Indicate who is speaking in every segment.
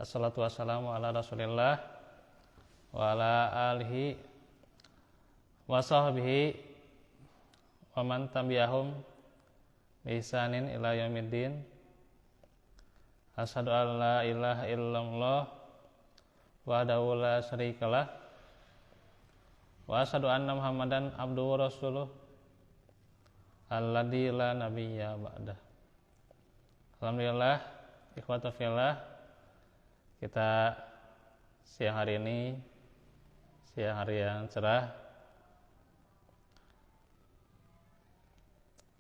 Speaker 1: Assalatu wassalamu ala rasulillah wa ala alihi wa sahbihi wa man tabi'ahum bi ihsanin ila yaumiddin. Asyhadu an la ilaha illallah wahdahu la syarikalah wa asyhadu anna Muhammadan abduhu wa rasuluh alladzi la nabiyya ba'dah. Alhamdulillah, ikhwata fillah, kita siang hari ini, siang hari yang cerah,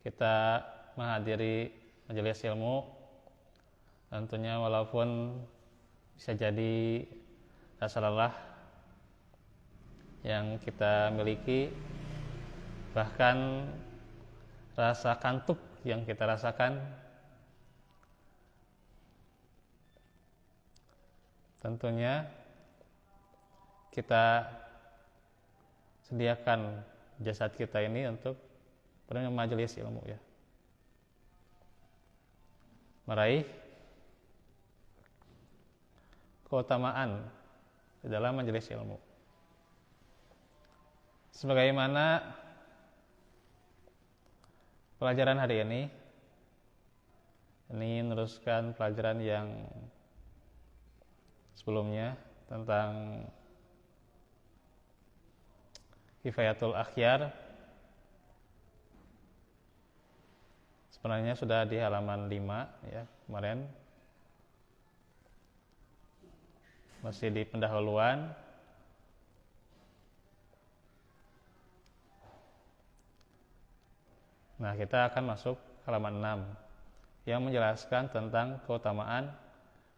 Speaker 1: kita menghadiri majelis ilmu. Tentunya walaupun bisa jadi rasa lelah yang kita miliki, bahkan rasa kantuk yang kita rasakan, tentunya kita sediakan jasad kita ini untuk majelis ilmu, ya, meraih keutamaan di dalam majelis ilmu. Sebagaimana pelajaran hari ini meneruskan pelajaran yang sebelumnya tentang Kifayatul Akhyar. Sebenarnya sudah di halaman 5, ya, kemarin masih di pendahuluan. Nah, kita akan masuk halaman 6 yang menjelaskan tentang keutamaan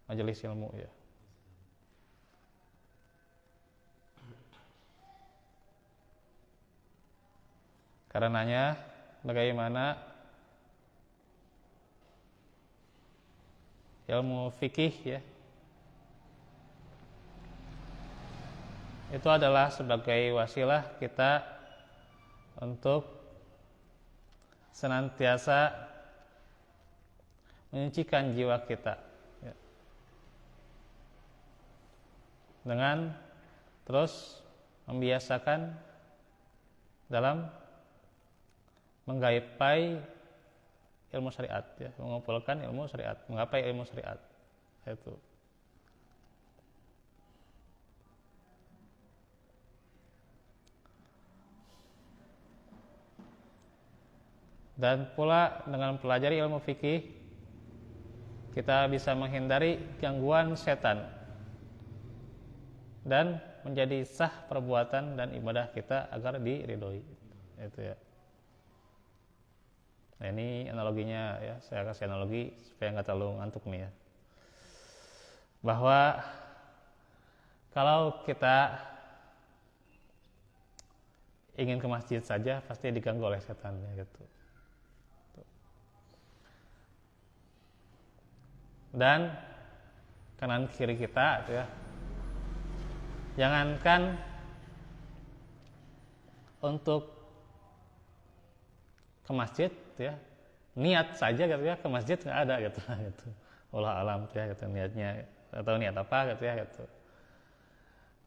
Speaker 1: majelis ilmu, ya. Karenanya bagaimana ilmu fikih, ya, itu adalah sebagai wasilah kita untuk senantiasa menyucikan jiwa kita, ya, dengan terus membiasakan dalam menggapai ilmu syariat, ya, mengumpulkan ilmu syariat, menggapai ilmu syariat, itu. Dan pula dengan pelajari ilmu fikih, kita bisa menghindari gangguan setan dan menjadi sah perbuatan dan ibadah kita agar diridhoi, itu, ya. Nah, ini analoginya, ya, saya kasih analogi supaya nggak terlalu ngantuk nih, ya, bahwa kalau kita ingin ke masjid saja pasti diganggu oleh setan, ya, gitu. Dan kanan kiri kita, ya, jangankan untuk ke masjid, ya, niat saja, gitu, ya, ke masjid nggak ada, gitu, gitu. Wallahu alam, ya, gitu, niatnya atau niat apa, gitu, ya, gitu.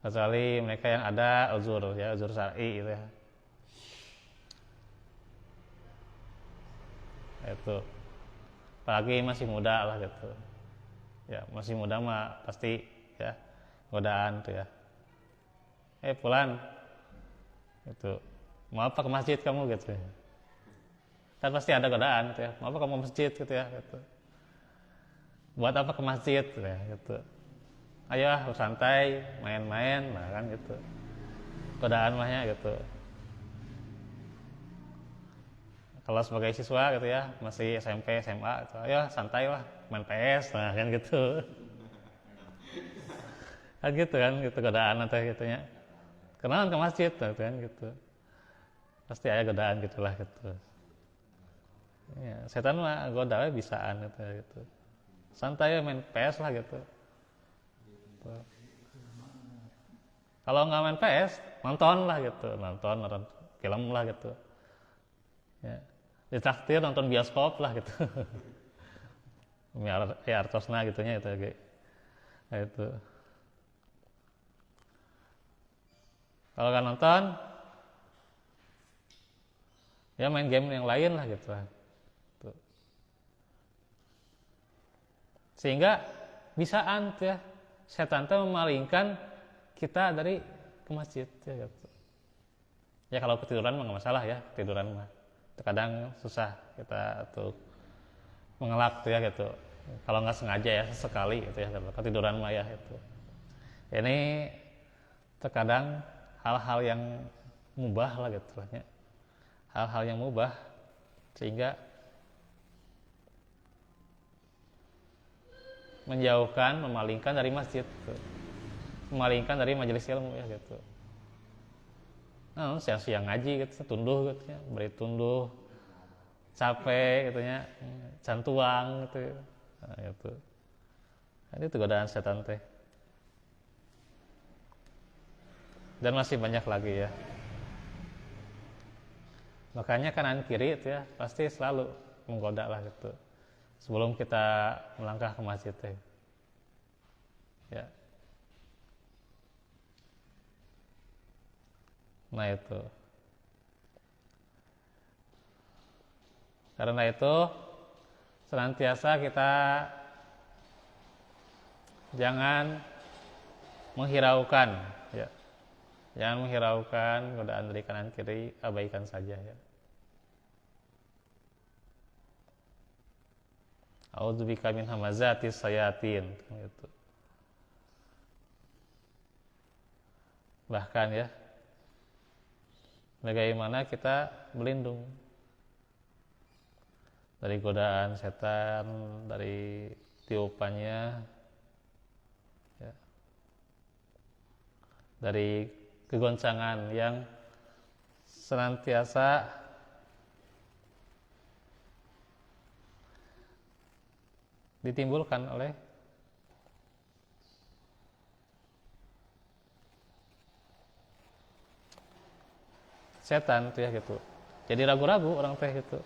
Speaker 1: Kecuali mereka yang ada uzur, ya, uzur syar'i, gitu, ya. Itu apalagi masih muda lah, gitu, ya, masih muda mah pasti, ya, godaan tuh, ya. Pulan itu, mau apa ke masjid kamu, gitu, ya. Kan pasti ada godaan, gitu, ya. Mau apa kamu ke masjid, gitu, ya, gitu. Buat apa ke masjid, gitu, ya, gitu. Ayo santai, main-main, nah, kan, gitu. Godaan mahnya, gitu. Kalau sebagai siswa, gitu, ya, masih SMP, SMA, gitu, ayo santai lah, main PS, nah, kan, gitu. Kan, gitu, kan, gitu, godaan atau gitu, ya. Kenalan ke masjid, kan, gitu. Pasti ada godaan, gitulah, gitu. Ya, setan mah goda bisaan, gitu. Santai main PS lah, gitu. Kalau nggak main PS, nonton lah, gitu, nonton film lah, gitu, ya. Ditraktir nonton bioskop lah, gitu. Ya artosna, gitunya, itu. Nah, itu kalau kan nonton ya main game yang lain lah gitu. Tuh. Sehingga bisaan tuh ya setan tuh memalingkan kita dari ke masjid ya gitu. Ya kalau ketiduran mah nggak masalah ya, ketiduran mah terkadang susah kita tuh mengelak tuh ya gitu. Kalau nggak sengaja ya sesekali gitu ya, ketiduran mah ya itu. Ini terkadang hal-hal yang mubah lah gitu lah ya. Hal-hal yang mubah sehingga menjauhkan, memalingkan dari masjid gitu. Memalingkan dari majelis ilmu ya gitu. Nah, siang-siang ngaji gitu, tunduh gitu ya, beri tunduh, capek gitu ya, cantuang gitu. Nah, gitu. Ini tuh godaan setan teh. Dan masih banyak lagi ya. Makanya kanan kiri itu ya pasti selalu menggoda lah gitu. Sebelum kita melangkah ke masjid teh. Ya. Nah itu. Karena itu senantiasa kita jangan menghiraukan ya. Jangan menghiraukan godaan dari kanan kiri, abaikan saja ya. A'udzubika min hamazatis sayatin gitu. Bahkan ya bagaimana kita berlindung dari godaan setan, dari tiupannya ya, dari kegoncangan yang senantiasa ditimbulkan oleh setan tuh ya gitu. Jadi ragu-ragu orang teh gitu.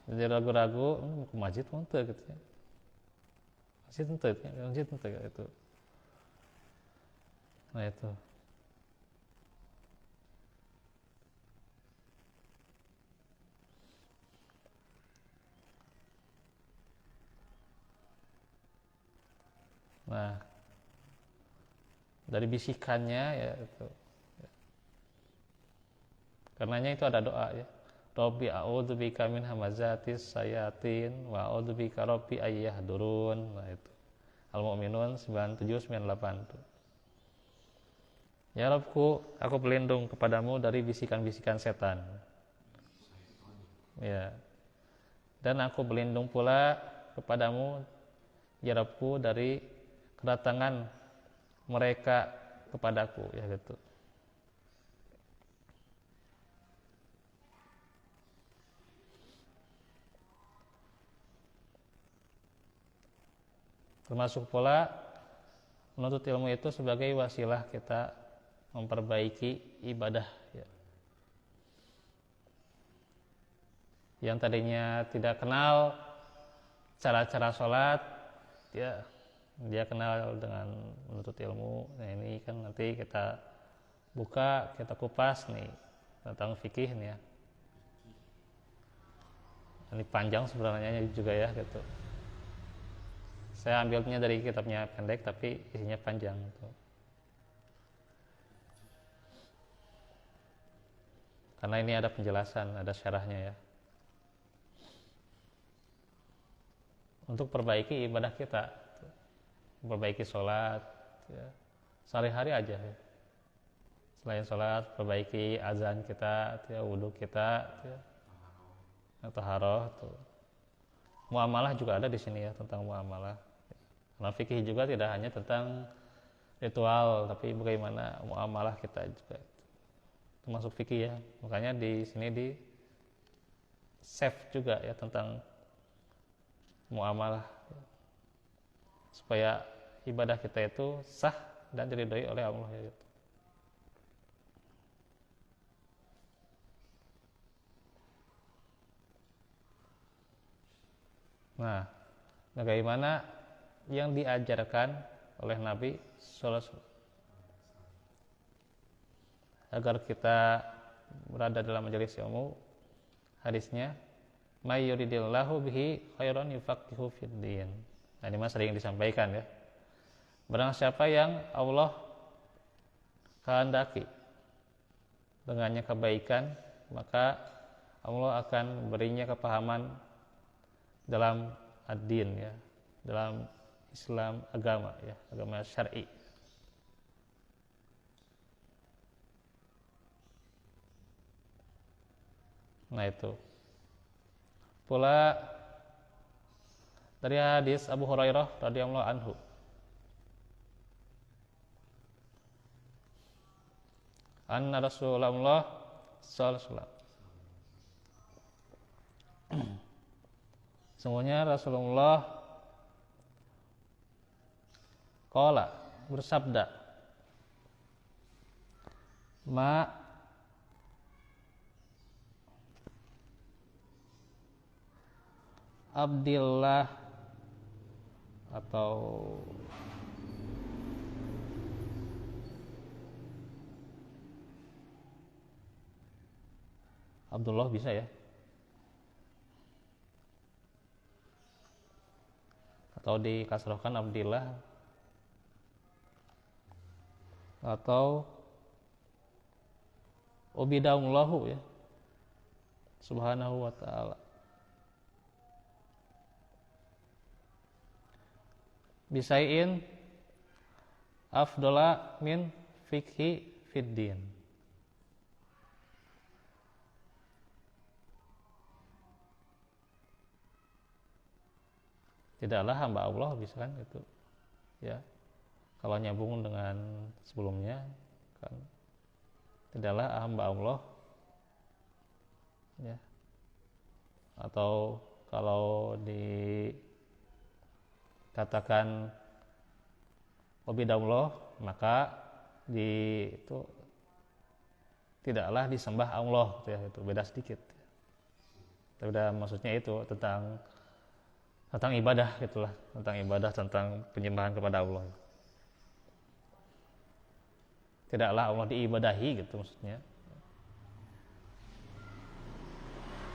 Speaker 1: Jadi ragu-ragu mau ke masjid mau teu gitu ya. Masjid teu gitu. Nah itu. Nah, dari bisikannya ya itu. Karenanya itu ada doa ya. Rabbi a'udzubika min hamazatis sayatin wa a'udzubika rabbi ayyahdurun. Nah itu. Al-Mu'minun 97 98 tuh. Ya Rabbku, aku berlindung kepadamu dari bisikan-bisikan setan. Ya. Dan aku berlindung pula kepadamu ya Rabbku dari kedatangan mereka kepadaku ya gitu. Termasuk pula menuntut ilmu itu sebagai wasilah kita memperbaiki ibadah ya. Yang tadinya tidak kenal cara-cara sholat ya, dia kenal dengan menuntut ilmu. Nah ini kan nanti kita buka, kita kupas nih tentang fikih nih ya. Ini panjang sebenarnya juga ya gitu. Saya ambilnya dari kitabnya pendek tapi isinya panjang gitu. Karena ini ada penjelasan, ada syarahnya ya. Untuk perbaiki ibadah kita, perbaiki sholat ya. Sehari-hari aja ya. Selain sholat, perbaiki azan kita ya, wudhu kita ya. Taharah tuh. Muamalah juga ada di sini ya, tentang muamalah. Karena fikih juga tidak hanya tentang ritual, tapi bagaimana muamalah kita juga termasuk fikih ya. Makanya di sini di save juga ya tentang muamalah supaya ibadah kita itu sah dan diridhoi oleh Allah ya gitu. Nah, bagaimana yang diajarkan oleh Nabi sallallahu alaihi wasallam agar kita berada dalam majelis ilmu. Hadisnya, may yuridillahu bihi khairan yufaqihu fid din. Nah, ini mas sering disampaikan ya. Barang siapa yang Allah kehendaki dengannya kebaikan, maka Allah akan berinya kepahaman dalam ad-din ya, dalam Islam, agama ya, agama syar'i. Nah itu pula dari hadis Abu Hurairah radhiyallahu anhu, anna Rasulullah sallallahu alaihi wasallam, sungguhnya Rasulullah qala, bersabda, ma Abdillah atau Abdullah bisa ya, atau dikasrohkan Abdillah, atau ubidahullahu ya, subhanahu wa ta'ala, bisai'in afdola min fikhi fiddin. Tidaklah hamba Allah, bisa kan itu ya, kalau nyambung dengan sebelumnya kan, tidaklah hamba Allah ya, atau kalau dikatakan wabidallah, maka itu tidaklah disembah Allah ya, itu beda sedikit. Tapi maksudnya itu tentang ibadah gitulah, tentang ibadah, tentang penyembahan kepada Allah. Tidaklah Allah diibadahi gitu maksudnya.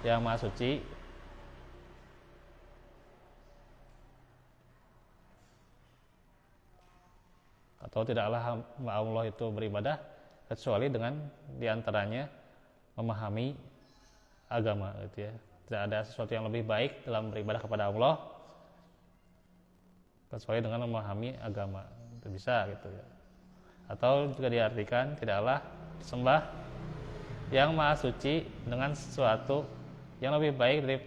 Speaker 1: Yang Maha Suci atau tidaklah hamba Allah itu beribadah kecuali dengan diantaranya memahami agama gitu ya. Tidak ada sesuatu yang lebih baik dalam beribadah kepada Allah kecuali dengan memahami agama. Itu bisa gitu ya. Atau juga diartikan tidaklah disembah yang Maha Suci dengan sesuatu yang lebih baik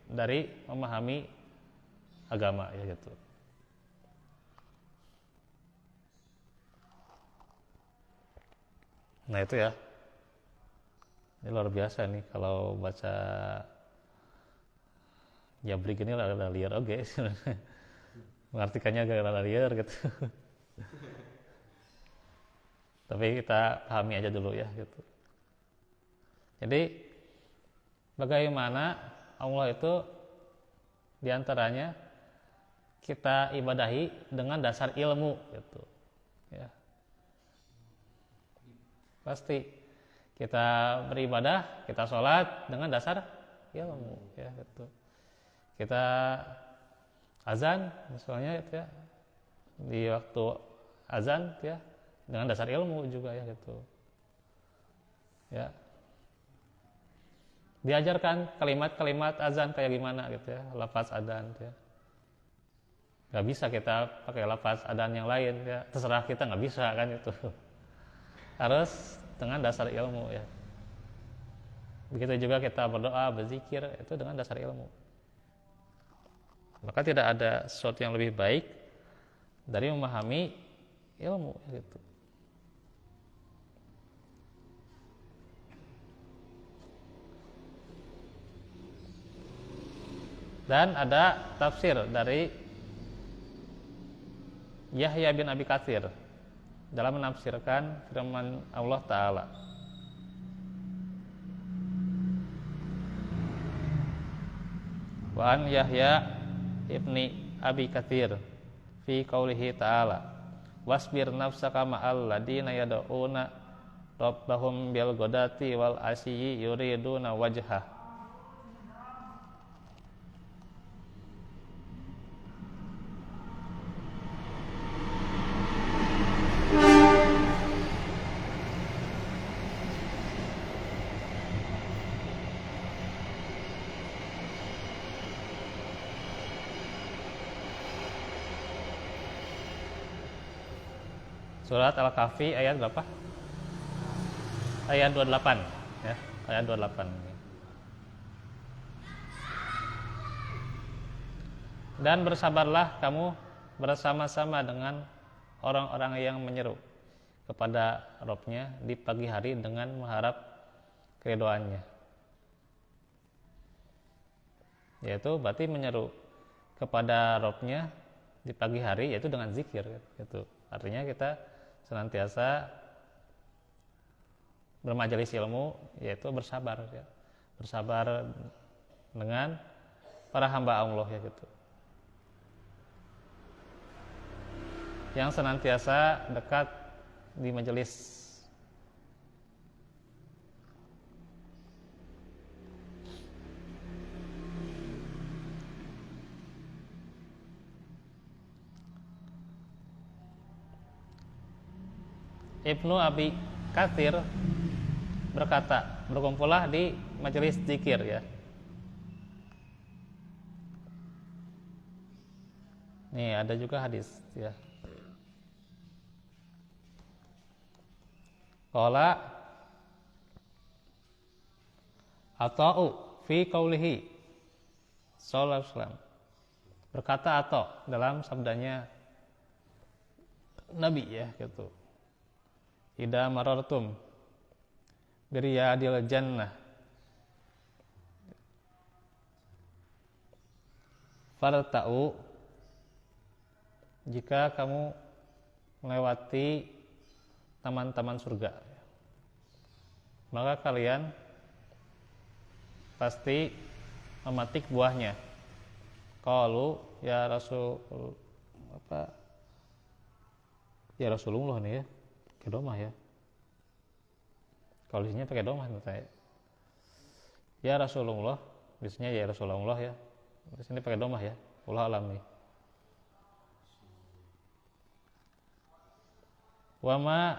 Speaker 1: dari memahami agama ya gitu. Nah itu ya, ini luar biasa nih kalau baca Jabrik ini rada liar oke sebenarnya. Mengartikannya agak rada liar gitu. Tapi kita pahami aja dulu ya gitu. Jadi bagaimana Allah itu diantaranya kita ibadahi dengan dasar ilmu gitu ya. Pasti kita beribadah, kita sholat dengan dasar ilmu ya gitu. Kita azan misalnya ya, di waktu azan ya dengan dasar ilmu juga ya gitu ya. Diajarkan kalimat-kalimat azan kayak gimana gitu ya, lafaz adzan ya. Gak bisa kita pakai lafaz adzan yang lain ya, terserah kita, nggak bisa kan itu. Harus dengan dasar ilmu ya. Begitu juga kita berdoa, berzikir, itu dengan dasar ilmu. Maka tidak ada sesuatu yang lebih baik dari memahami ilmu gitu. Dan ada tafsir dari Yahya bin Abi Katsir dalam menafsirkan firman Allah Ta'ala. Wa an Yahya ibni Abi Katsir fi qaulihi ta'ala wasbir nafsaka ma'al ladina yad'una rabbahum bil ghadati wal asyi yuriduna wajhah. Surat Al-Kahfi ayat berapa? Ayat 28 ya, ayat 28. Dan bersabarlah kamu bersama-sama dengan orang-orang yang menyeru kepada Rabb-nya di pagi hari dengan mengharap keridhaannya. Yaitu berarti menyeru kepada Rabb-nya di pagi hari yaitu dengan zikir gitu. Artinya kita senantiasa bermajelis ilmu yaitu bersabar ya. Bersabar dengan para hamba Allah ya gitu. Yang senantiasa dekat di majelis. Ibnu Abi Katsir berkata, berkumpullah di majelis zikir ya. Nih ada juga hadis ya. Qala Ata'u fi qaulihi sallallahu alaihi wasallam. Berkata Ata' dalam sabdanya Nabi ya gitu. Idza marartum biriyadil jannah farta'u, jika kamu melewati taman-taman surga maka kalian pasti memetik buahnya. Qalu ya Rasul apa? Ya Rasulullah nih ya. Pakai domah ya. Kalau di sini pakai domah menurut saya. Ya Rasulullah, biasanya ya Rasulullah ya. Di sini pakai domah ya. Wallahu alam nih. Wa ma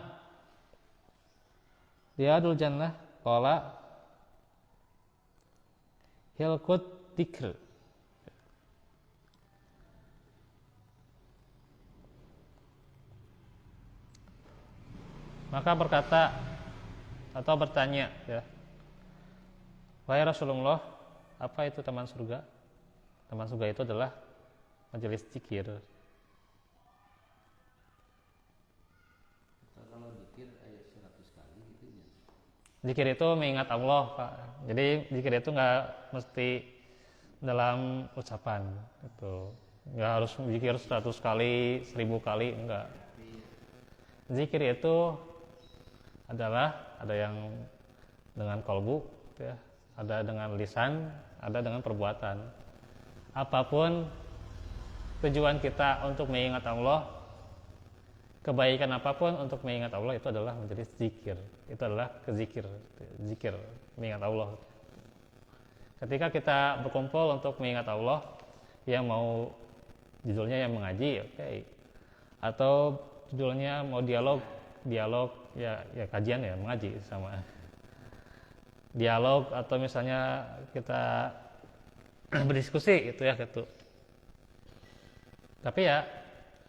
Speaker 1: riyadul jannah qala hilqut dzikr. Maka berkata atau bertanya ya, wahai Rasulullah, apa itu taman surga? Taman surga itu adalah majelis zikir.
Speaker 2: Kalau zikir ayat 100 kali gitu ya.
Speaker 1: Zikir itu mengingat Allah, Pak. Jadi zikir itu nggak mesti dalam ucapan itu. Nggak harus zikir 100 kali, 1000 kali, enggak. Zikir itu adalah ada yang dengan kolbu ya, ada dengan lisan, ada dengan perbuatan. Apapun tujuan kita untuk mengingat Allah, kebaikan apapun untuk mengingat Allah itu adalah menjadi zikir. Itu adalah zikir mengingat Allah. Ketika kita berkumpul untuk mengingat Allah, yang mau judulnya yang mengaji, oke. Atau judulnya mau dialog ya kajian ya, mengaji sama dialog, atau misalnya kita berdiskusi gitu ya gitu. Tapi ya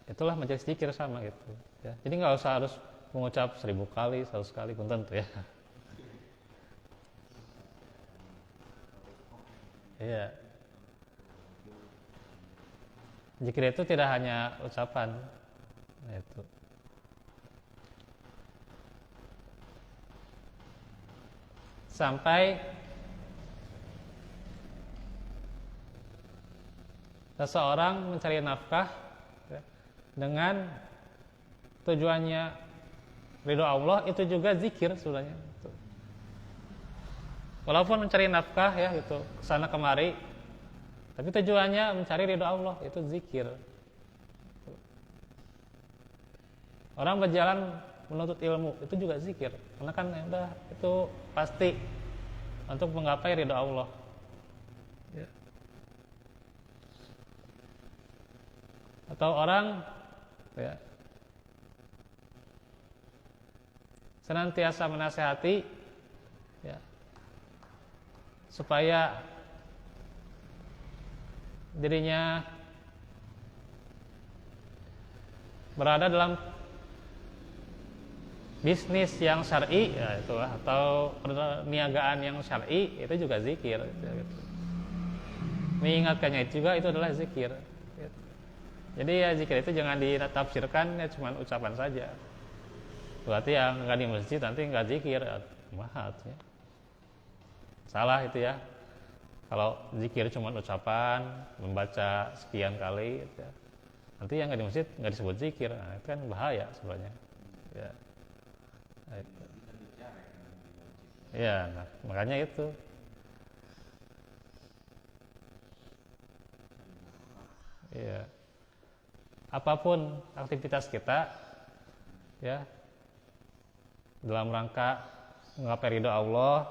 Speaker 1: itulah majelis zikir sama gitu ya. Jadi nggak usah harus mengucap 1000 kali, 100 kali pun tentu ya. Iya. Zikir itu tidak hanya ucapan. Nah, itu. Sampai seseorang mencari nafkah ya, dengan tujuannya ridho Allah, itu juga zikir sebenarnya. Walaupun mencari nafkah ya gitu, kesana kemari, tapi tujuannya mencari ridho Allah, itu zikir. Orang berjalan menuntut ilmu itu juga zikir, karena kan ya udah itu pasti untuk menggapai ridho Allah. Ya. Atau orang ya, senantiasa menasehati ya, supaya dirinya berada dalam bisnis yang syar'i ya itulah, atau perniagaan yang syar'i, itu juga zikir gitu. Mengingatkannya itu juga itu adalah zikir gitu. Jadi ya zikir itu jangan ditafsirkan ya cuma ucapan saja. Berarti yang nggak di masjid nanti nggak zikir, mahal ya. Salah itu ya. Kalau zikir cuma ucapan, membaca sekian kali gitu ya. Nanti yang nggak di masjid nggak disebut zikir, nah, itu kan bahaya sebenarnya ya. Ya, nah, makanya itu. Ya. Apapun aktivitas kita ya dalam rangka menggapai ridho Allah,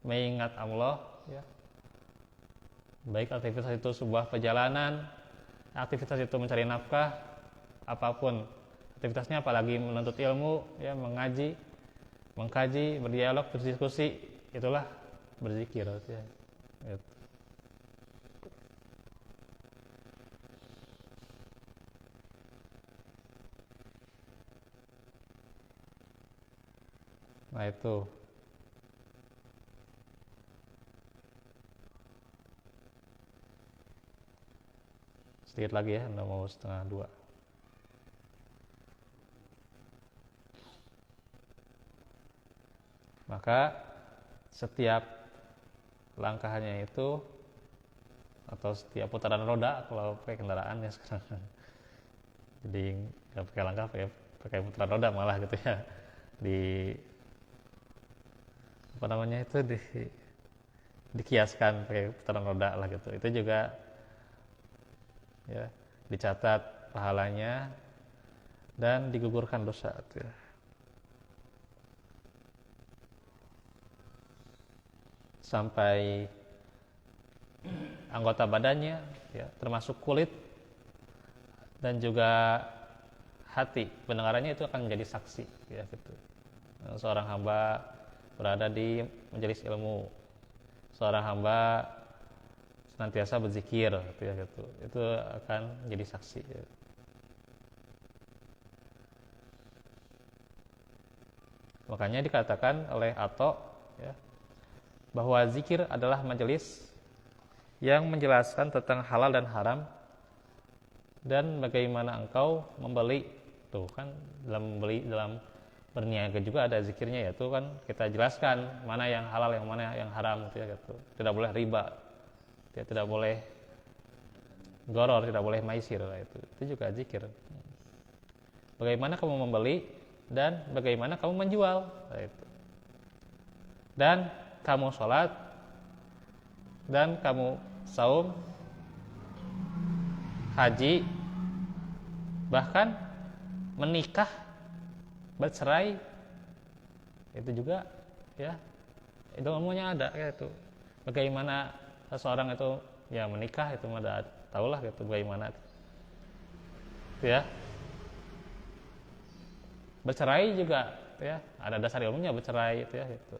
Speaker 1: mengingat Allah ya. Baik aktivitas itu sebuah perjalanan, aktivitas itu mencari nafkah, apapun aktivitasnya, apalagi menuntut ilmu ya, mengaji, mengkaji, berdialog, berdiskusi, itulah berzikir ya. Gitu. Nah itu sedikit lagi ya, udah mau 1:30. Maka setiap langkahnya itu, atau setiap putaran roda kalau pakai kendaraan ya sekarang, jadi nggak pakai langkah, pakai putaran roda malah gitu ya, di apa namanya itu, dikiaskan pakai putaran roda lah gitu. Itu juga ya dicatat pahalanya dan digugurkan dosa gitu ya. Sampai anggota badannya ya, termasuk kulit dan juga hati pendengarannya itu akan menjadi saksi ya gitu. Seorang hamba berada di majelis ilmu, seorang hamba senantiasa berzikir gitu ya gitu. Itu akan jadi saksi ya. Makanya dikatakan oleh Ato ya, bahwa zikir adalah majelis yang menjelaskan tentang halal dan haram dan bagaimana engkau membeli. Tuh kan dalam membeli, dalam berniaga juga ada zikirnya, yaitu kan kita jelaskan mana yang halal, yang mana yang haram gitu ya gitu. Tidak boleh riba, tidak boleh goror, tidak boleh maisir, itu juga zikir. Bagaimana kamu membeli dan bagaimana kamu menjual itu. Dan kamu sholat dan kamu saum, haji, bahkan menikah, bercerai, itu juga ya, itu ilmunya ada ya itu. Bagaimana seseorang itu ya menikah, itu ada tahulah gitu bagaimana itu ya. Bercerai juga ya, ada dasar ilmunya bercerai itu ya gitu.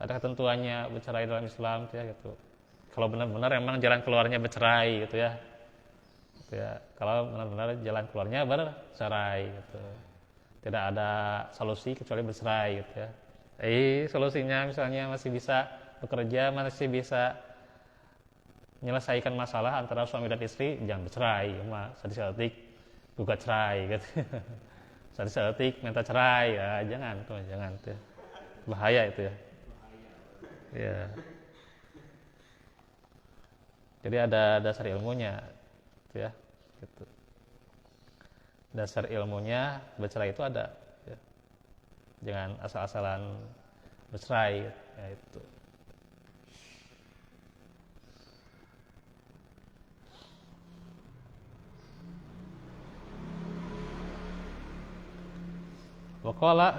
Speaker 1: Ada ketentuannya bercerai dalam Islam ya gitu. Kalau benar-benar emang jalan keluarnya bercerai gitu ya. Gitu ya. Kalau benar-benar jalan keluarnya bercerai gitu. Tidak ada solusi kecuali bercerai gitu ya. Solusinya misalnya masih bisa bekerja, masih bisa menyelesaikan masalah antara suami dan istri, jangan bercerai, sedetik gugat cerai gitu. Sedetik minta cerai, ya jangan tuh. Bahaya itu ya. Ya. Jadi ada dasar ilmunya ya gitu. Dasar ilmunya bercerai itu ada ya. Jangan asal-asalan bercerai ya itu. Waqala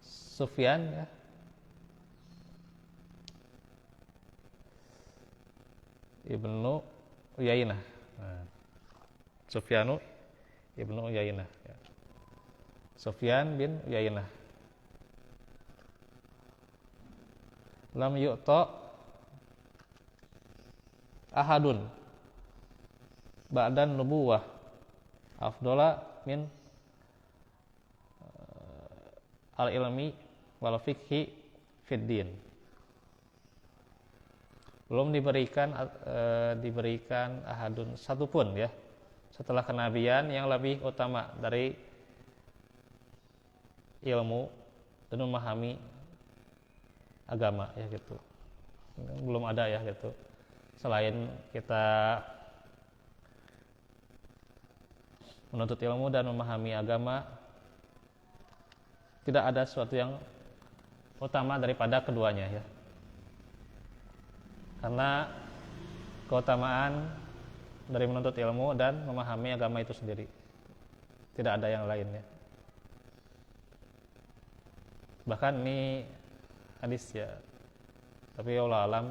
Speaker 1: Sufyan ya, Ibnu Uyainah. Nah, Sufyanu Ibnu Uyainah ya. Sufyan bin Uyainah. Lam yu'ta ahadun ba'dan nubuwah afdola min al-ilmi wal fikhi fid din. Belum diberikan ahadun satupun ya setelah kenabian yang lebih utama dari ilmu dan memahami agama ya gitu. Belum ada ya gitu. Selain kita menuntut ilmu dan memahami agama, tidak ada sesuatu yang utama daripada keduanya ya. Karena keutamaan dari menuntut ilmu dan memahami agama itu sendiri, tidak ada yang lainnya. Bahkan ini hadis ya, tapi Allah alam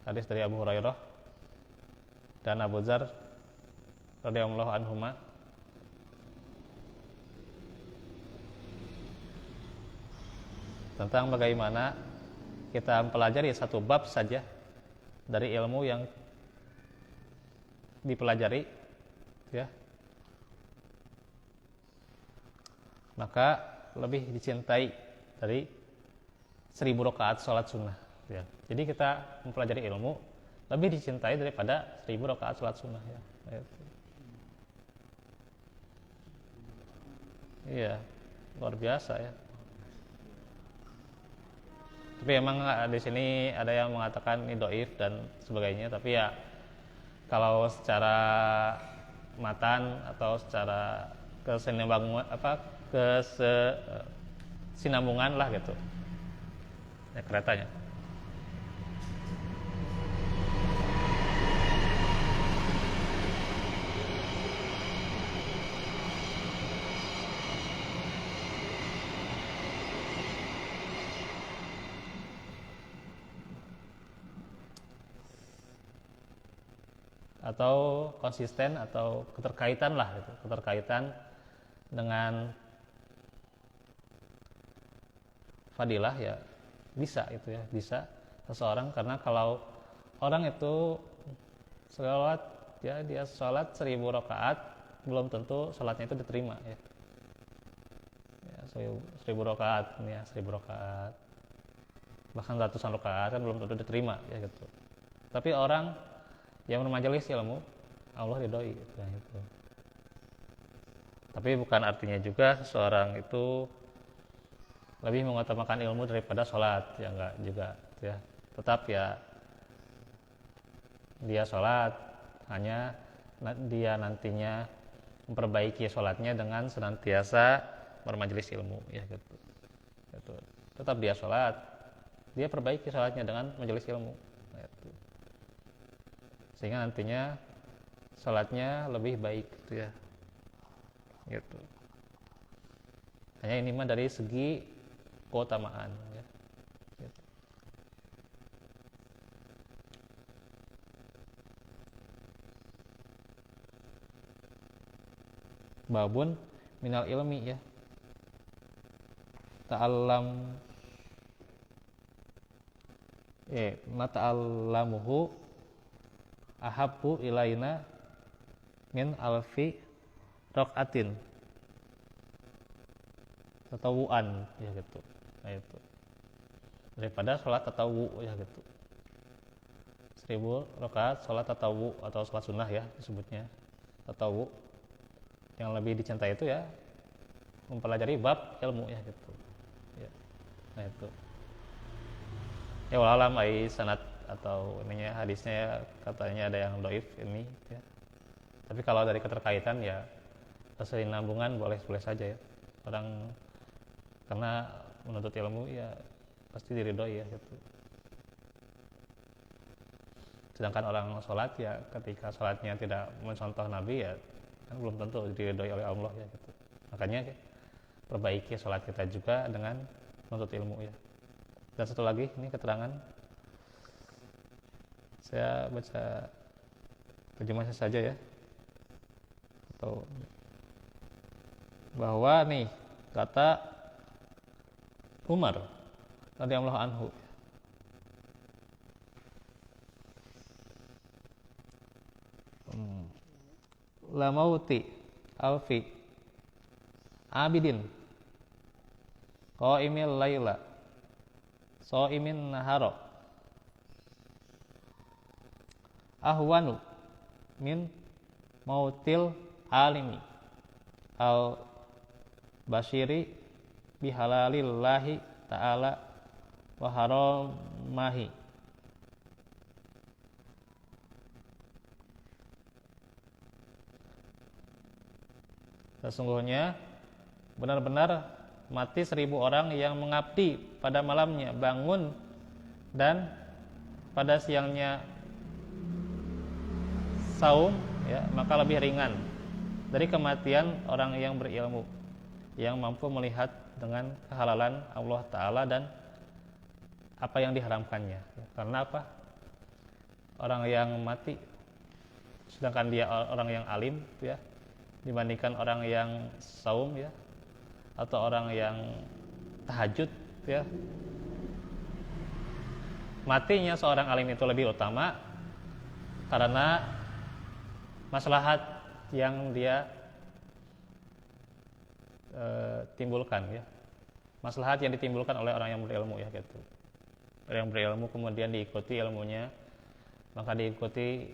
Speaker 1: hadis dari Abu Hurairah dan Abu Dzar radhiyallahu anhuma tentang bagaimana kita mempelajari satu bab saja dari ilmu yang dipelajari ya, maka lebih dicintai dari 1000 rakaat sholat sunnah ya. Jadi kita mempelajari ilmu lebih dicintai daripada 1000 rakaat sholat sunnah ya. Iya, luar biasa ya. Tapi emang di sini ada yang mengatakan ini dhaif dan sebagainya, tapi ya kalau secara matan atau secara kesinambungan lah gitu ya keretanya. Atau konsisten atau keterkaitan lah gitu. Keterkaitan dengan fadilah ya bisa itu ya, bisa seseorang. Karena kalau orang itu sholat ya, dia sholat 1000 rakaat belum tentu sholatnya itu diterima ya. 1000 rakaat ya, 1000 rakaat bahkan ratusan rakaat kan belum tentu diterima ya gitu. Tapi orang yang bermajelis ilmu Allah ridhoi gitu. Tapi bukan artinya juga seseorang itu lebih mengutamakan ilmu daripada sholat ya, enggak juga ya. Tetap ya dia sholat, hanya dia nantinya memperbaiki sholatnya dengan senantiasa bermajelis ilmu ya gitu. Tetap dia sholat, dia perbaiki sholatnya dengan majelis ilmu gitu. Sehingga nantinya sholatnya lebih baik gitu ya gitu. Hanya ini mah dari segi keutamaan ya gitu. Babun minal ilmi ya, ta'allam mata'allamuhu ahabbu ilaina min alfi raqatin tatawuan ya gitu. Nah itu daripada sholat tatawu ya gitu. 1000 rakaat sholat tatawu atau sholat sunnah ya disebutnya tatawu. Yang lebih dicintai itu ya mempelajari bab ilmu ya gitu ya. Nah itu ya walalam ai sanad atau ininya hadisnya ya, katanya ada yang dhaif ini ya. Tapi kalau dari keterkaitan ya kesinambungan boleh saja ya. Orang karena menuntut ilmu ya pasti diridhoi ya gitu. Sedangkan orang sholat ya ketika sholatnya tidak mencontoh Nabi ya kan belum tentu diridhoi oleh Allah ya gitu. Makanya perbaiki sholat kita juga dengan menuntut ilmu ya. Dan satu lagi ini keterangan, saya baca terjemahnya saja ya, atau bahwa nih kata Umar radhiyallahu anhu, la mauti alfi abidin qaimil laila shaimin nahara ahwanu min mautil alimi al basyiri bihalalillahi ta'ala wa haramahi. Sesungguhnya benar-benar mati 1000 orang yang mengabdi pada malamnya, bangun dan pada siangnya saum ya, maka lebih ringan dari kematian orang yang berilmu yang mampu melihat dengan kehalalan Allah Ta'ala dan apa yang diharamkannya. Karena apa? Orang yang mati sedangkan dia orang yang alim ya, dibandingkan orang yang saum ya, atau orang yang tahajud ya, matinya seorang alim itu lebih utama karena maslahat yang dia timbulkan ya, maslahat yang ditimbulkan oleh orang yang berilmu ya gitu. Orang yang berilmu kemudian diikuti ilmunya, maka diikuti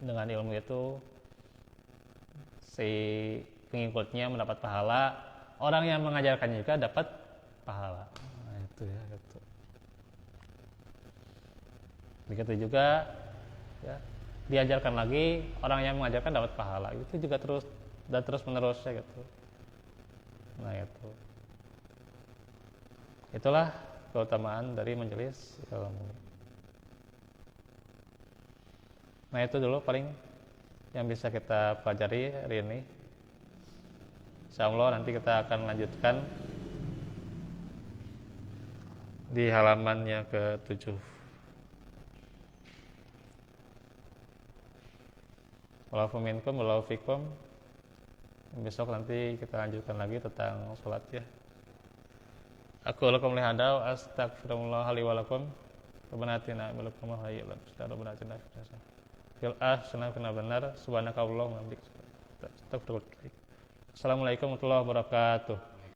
Speaker 1: dengan ilmu itu si pengikutnya mendapat pahala, orang yang mengajarkannya juga dapat pahala. Nah, itu ya gitu. Begitu juga ya, diajarkan lagi, orang yang mengajarkan dapat pahala. Itu juga terus dan terus menerus ya gitu. Nah, itulah keutamaan dari majelis ilmu. Nah, itu dulu paling yang bisa kita pelajari hari ini. Insyaallah nanti kita akan lanjutkan di halamannya ke-7. Wallahu minkum wallahu fikum. Besok nanti kita lanjutkan lagi tentang sholat ya. Aku lakum lihada wa astagfirullah li wa lakum. Rabbana atina min ladunka rahmatan wa hab lana fil akhirati benar subhanakallahumma wa bihamdika. Assalamualaikum warahmatullahi wabarakatuh.